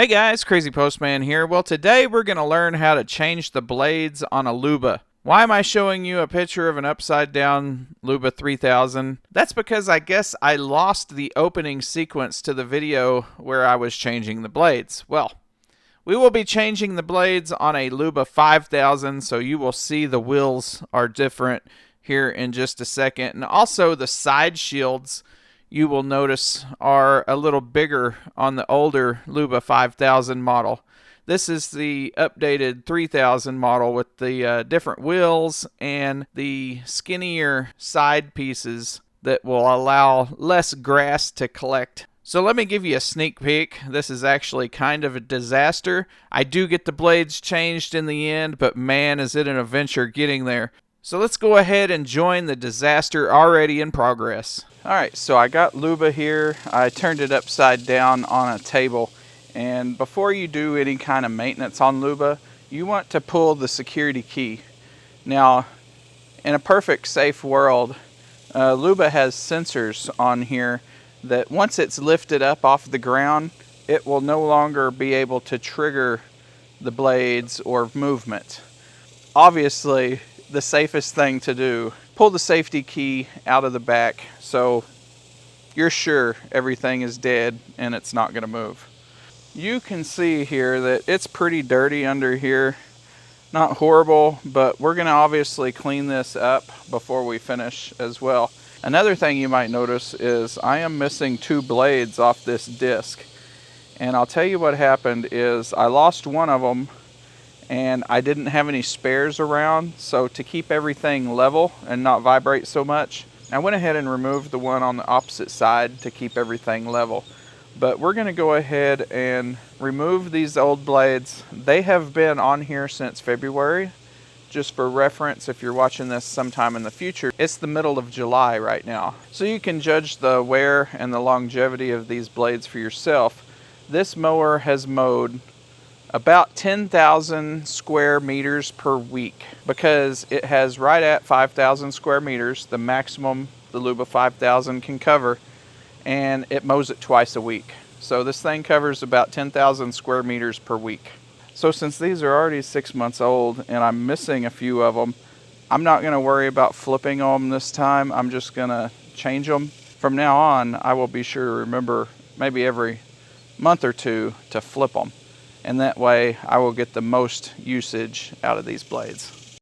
Hey guys, Crazy Postman here. Well, today we're going to learn how to change the blades on a Luba. Why am I showing you a picture of an upside down Luba 3000? That's because I guess I lost the opening sequence to the video where I was changing the blades. Well, we will be changing the blades on a Luba 5000, so you will see the wheels are different here in just a second. And also the side shields, you will notice, are a little bigger on the older Luba 5000 model. This is the updated 3000 model with the different wheels and the skinnier side pieces that will allow less grass to collect. So let me give you a sneak peek. This is actually kind of a disaster. I do get the blades changed in the end, but man, is it an adventure getting there. So let's go ahead and join the disaster already in progress. Alright, so I got Luba here. I turned it upside down on a table. And before you do any kind of maintenance on Luba, you want to pull the security key. Now, in a perfect safe world, Luba has sensors on here that once it's lifted up off the ground, it will no longer be able to trigger the blades or movement. Obviously, the safest thing to do, pull the safety key out of the back so you're sure everything is dead and it's not going to move. You can see here that it's pretty dirty under here. Not horrible, but we're going to obviously clean this up before we finish as well. Another thing you might notice is I am missing two blades off this disc. And I'll tell you what happened is I lost one of them and I didn't have any spares around, so to keep everything level and not vibrate so much, I went ahead and removed the one on the opposite side to keep everything level. But we're going to go ahead and remove these old blades. They have been on here since February. Just for reference, if you're watching this sometime in the future, it's the middle of July right now. So you can judge the wear and the longevity of these blades for yourself. This mower has mowed about 10,000 square meters per week because it has right at 5,000 square meters, the maximum the Luba 5000 can cover, and it mows it twice a week. So this thing covers about 10,000 square meters per week. So since these are already 6 months old and I'm missing a few of them, I'm not going to worry about flipping them this time. I'm just going to change them. From now on, I will be sure to remember maybe every month or two to flip them. And that way I will get the most usage out of these blades.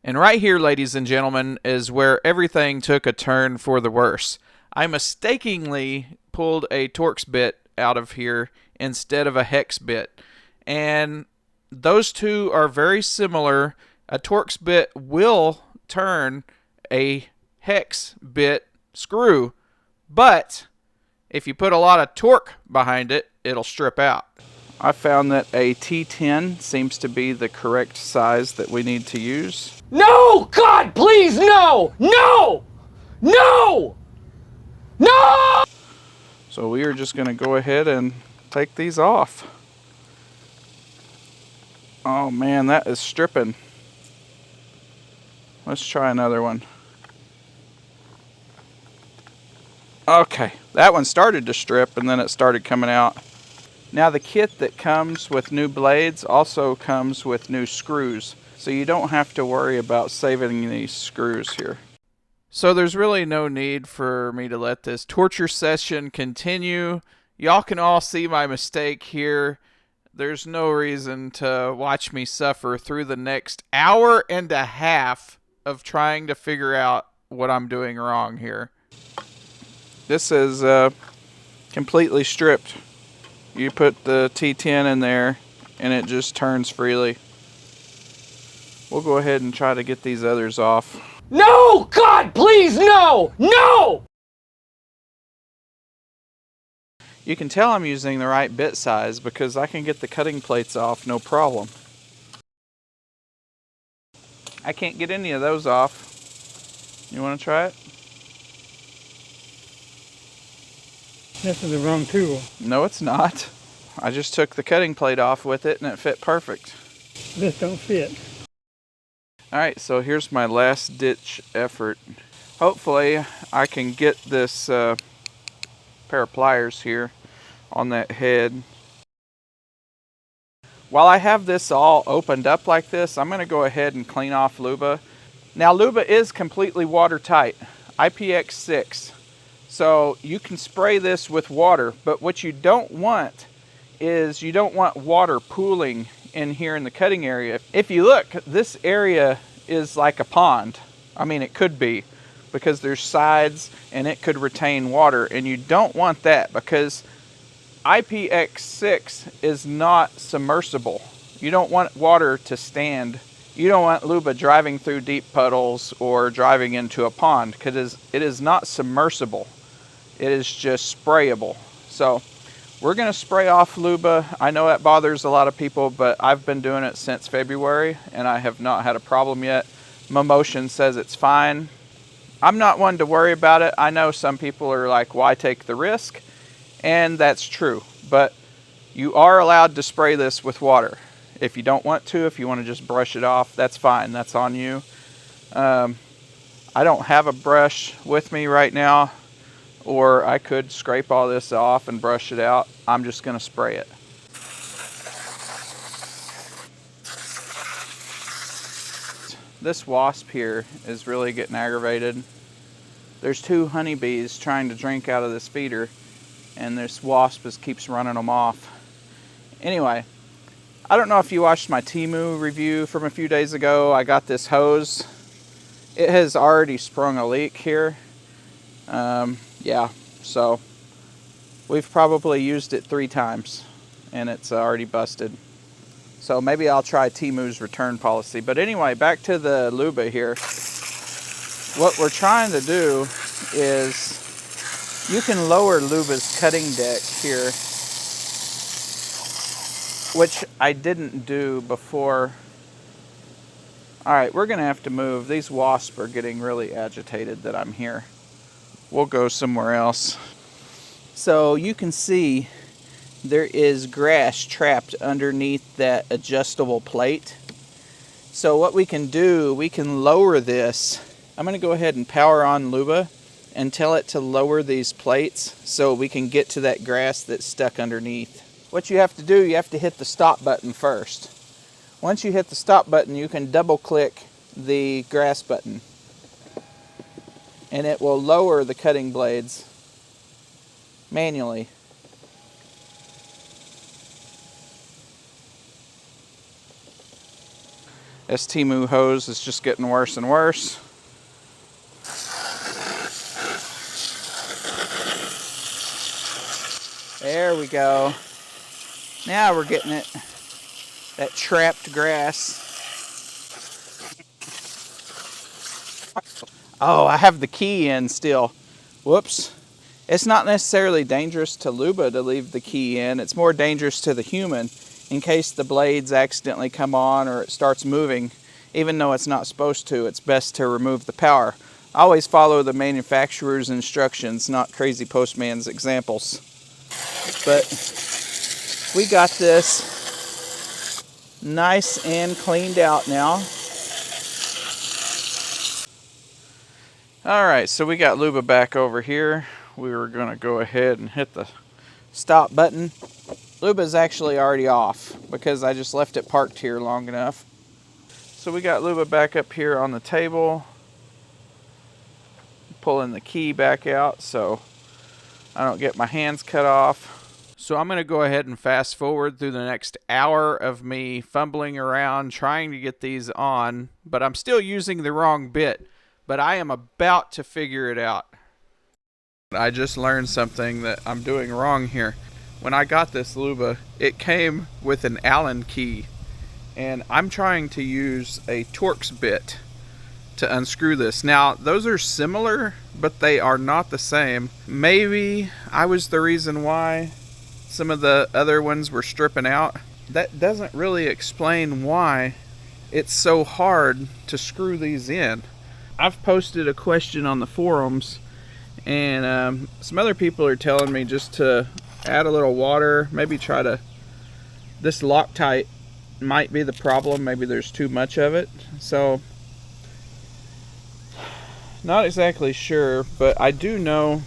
And right here, ladies and gentlemen, is where everything took a turn for the worse. I mistakenly pulled a Torx bit out of here instead of a hex bit. And those two are very similar. A Torx bit will turn a hex bit screw, but if you put a lot of torque behind it, it'll strip out. I found that a T10 seems to be the correct size that we need to use. No! God, please, no! No! No! No! So we are just going to go ahead and take these off. Oh man, that is stripping. Let's try another one. Okay, that one started to strip and then it started coming out. Now the kit that comes with new blades also comes with new screws, so you don't have to worry about saving these screws here. So there's really no need for me to let this torture session continue. Y'all can all see my mistake here. There's no reason to watch me suffer through the next hour and a half of trying to figure out what I'm doing wrong here. This is completely stripped. You put the T10 in there and it just turns freely. We'll go ahead and try to get these others off. No! God, please, no! No! You can tell I'm using the right bit size because I can get the cutting plates off no problem. I can't get any of those off. You want to try it? This is the wrong tool. No, it's not. I just took the cutting plate off with it and it fit perfect. This don't fit. Alright, so here's my last ditch effort. Hopefully I can get this pair of pliers here on that head while I have this all opened up like this, I'm going to go ahead and clean off Luba. Now Luba is completely watertight, IPX6. So you can spray this with water, but what you don't want is you don't want water pooling in here in the cutting area. If you look, this area is like a pond. I mean, it could be, because there's sides and it could retain water, and you don't want that because IPX6 is not submersible. You don't want water to stand. You don't want Luba driving through deep puddles or driving into a pond, because it is not submersible. It is just sprayable. So we're going to spray off Luba. I know that bothers a lot of people, but I've been doing it since February and I have not had a problem yet. Mammotion says it's fine. I'm not one to worry about it. I know some people are like, why take the risk? And that's true, but you are allowed to spray this with water. If you don't want to, if you want to just brush it off, that's fine. That's on you. I don't have a brush with me right now, or I could scrape all this off and brush it out. I'm just going to spray it. This wasp here is really getting aggravated. There's 2 honeybees trying to drink out of this feeder, and this wasp just keeps running them off. Anyway, I don't know if you watched my Temu review from a few days ago. I got this hose. It has already sprung a leak here. Yeah, so we've probably used it 3 times and it's already busted. So maybe I'll try Temu's return policy. But anyway, back to the Luba here. What we're trying to do is, you can lower Luba's cutting deck here, which I didn't do before. Alright, we're going to have to move. These wasps are getting really agitated that I'm here. We'll go somewhere else. So you can see there is grass trapped underneath that adjustable plate. So what we can do, we can lower this. I'm going to go ahead and power on Luba and tell it to lower these plates so we can get to that grass that's stuck underneath. What you have to do, you have to hit the stop button first. Once you hit the stop button, you can double click the grass button and it will lower the cutting blades manually. This Temu hose is just getting worse and worse. There we go. Now we're getting it. That trapped grass. Oh, I have the key in still. Whoops. It's not necessarily dangerous to Luba to leave the key in. It's more dangerous to the human in case the blades accidentally come on or it starts moving. Even though it's not supposed to, it's best to remove the power. I always follow the manufacturer's instructions, not Crazy Postman's examples. But we got this nice and cleaned out now. Alright, so we got Luba back over here. We were going to go ahead and hit the stop button. Luba's actually already off because I just left it parked here long enough. So we got Luba back up here on the table. Pulling the key back out so I don't get my hands cut off. So I'm going to go ahead and fast forward through the next hour of me fumbling around trying to get these on, but I'm still using the wrong bit, but I am about to figure it out. I just learned something that I'm doing wrong here. When I got this Luba, it came with an Allen key, and I'm trying to use a Torx bit to unscrew this. Now, those are similar, but they are not the same. Maybe I was the reason why some of the other ones were stripping out. That doesn't really explain why it's so hard to screw these in. I've posted a question on the forums, and some other people are telling me just to add a little water, maybe try to, this Loctite might be the problem, maybe there's too much of it. So not exactly sure, but I do know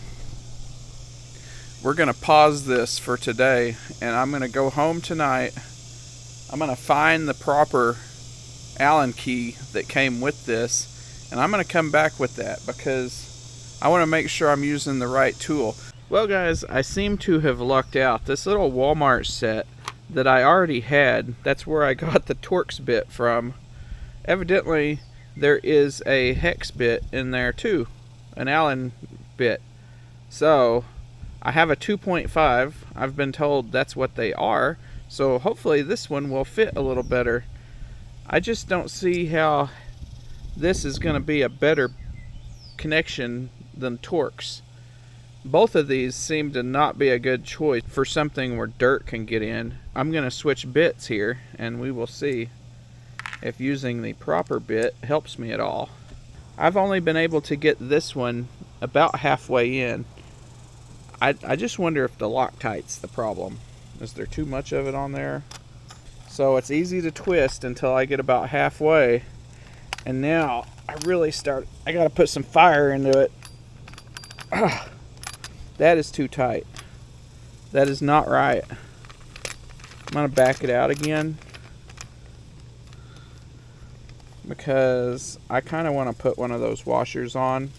we're going to pause this for today, and I'm going to go home tonight I'm going to find the proper Allen key that came with this, and I'm going to come back with that because I want to make sure I'm using the right tool. Well guys, I seem to have lucked out. This little Walmart set that I already had, that's where I got the Torx bit from. Evidently there is a hex bit in there too, an Allen bit. So I have a 2.5. I've been told that's what they are, so hopefully this one will fit a little better. I just don't see how this is going to be a better connection than Torx. Both of these seem to not be a good choice for something where dirt can get in. I'm going to switch bits here and we will see if using the proper bit helps me at all. I've only been able to get this one about halfway in. I just wonder if the Loctite's the problem. Is there too much of it on there? So it's easy to twist until I get about halfway. And now I gotta put some fire into it. That is too tight. That is not right. I'm gonna back it out again because I kind of want to put one of those washers on.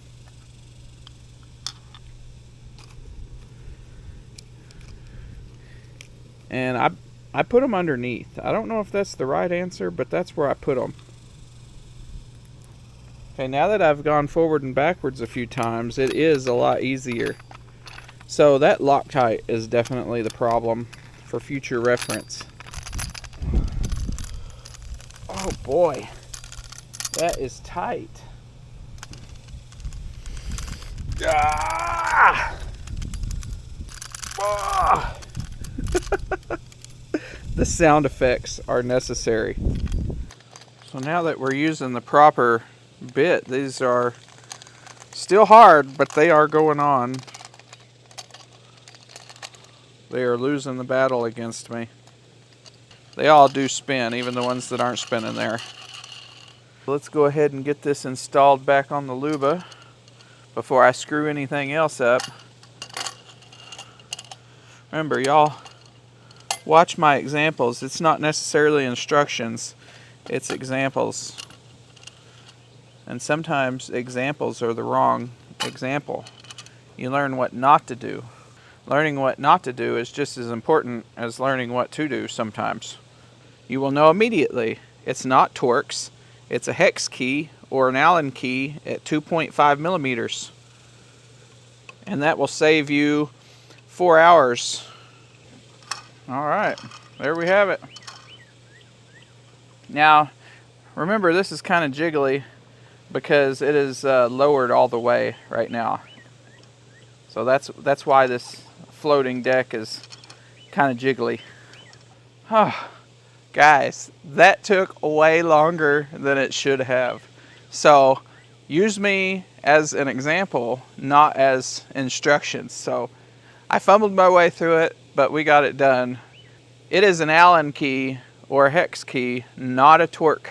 And I put them underneath. I don't know if that's the right answer, but that's where I put them. Okay, now that I've gone forward and backwards a few times, it is a lot easier. So that Loctite is definitely the problem for future reference. Oh boy, that is tight. Ah! Ah! The sound effects are necessary. So now that we're using the proper bit, these are still hard, but they are going on. They are losing the battle against me. They all do spin, even the ones that aren't spinning there. Let's go ahead and get this installed back on the Luba before I screw anything else up. Remember, y'all, watch my examples. It's not necessarily instructions, it's examples. And sometimes examples are the wrong example. You learn what not to do. Learning what not to do is just as important as learning what to do sometimes. You will know immediately it's not Torx, it's a hex key or an Allen key at 2.5 millimeters. And that will save you 4 hours. Alright, there we have it. Now, remember this is kind of jiggly because it is lowered all the way right now. So that's why this floating deck is kind of jiggly. Oh, guys, that took way longer than it should have. So use me as an example, not as instructions. So I fumbled my way through it, but we got it done. It is an Allen key or a hex key, not a Torx.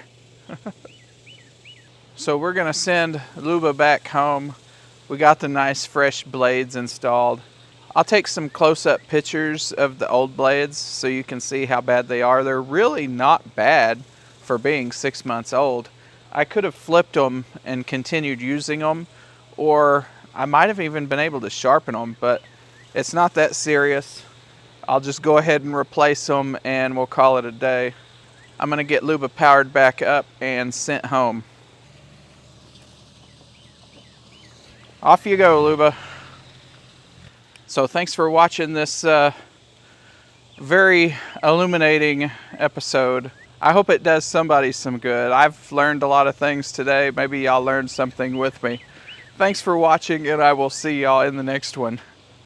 So we're gonna send Luba back home. We got the nice fresh blades installed. I'll take some close-up pictures of the old blades so you can see how bad they are. They're really not bad for being 6 months old. I could have flipped them and continued using them, or I might have even been able to sharpen them, but it's not that serious. I'll just go ahead and replace them and we'll call it a day. I'm gonna get Luba powered back up and sent home. Off you go, Luba. So thanks for watching this very illuminating episode. I hope it does somebody some good. I've learned a lot of things today. Maybe y'all learned something with me. Thanks for watching, and I will see y'all in the next one.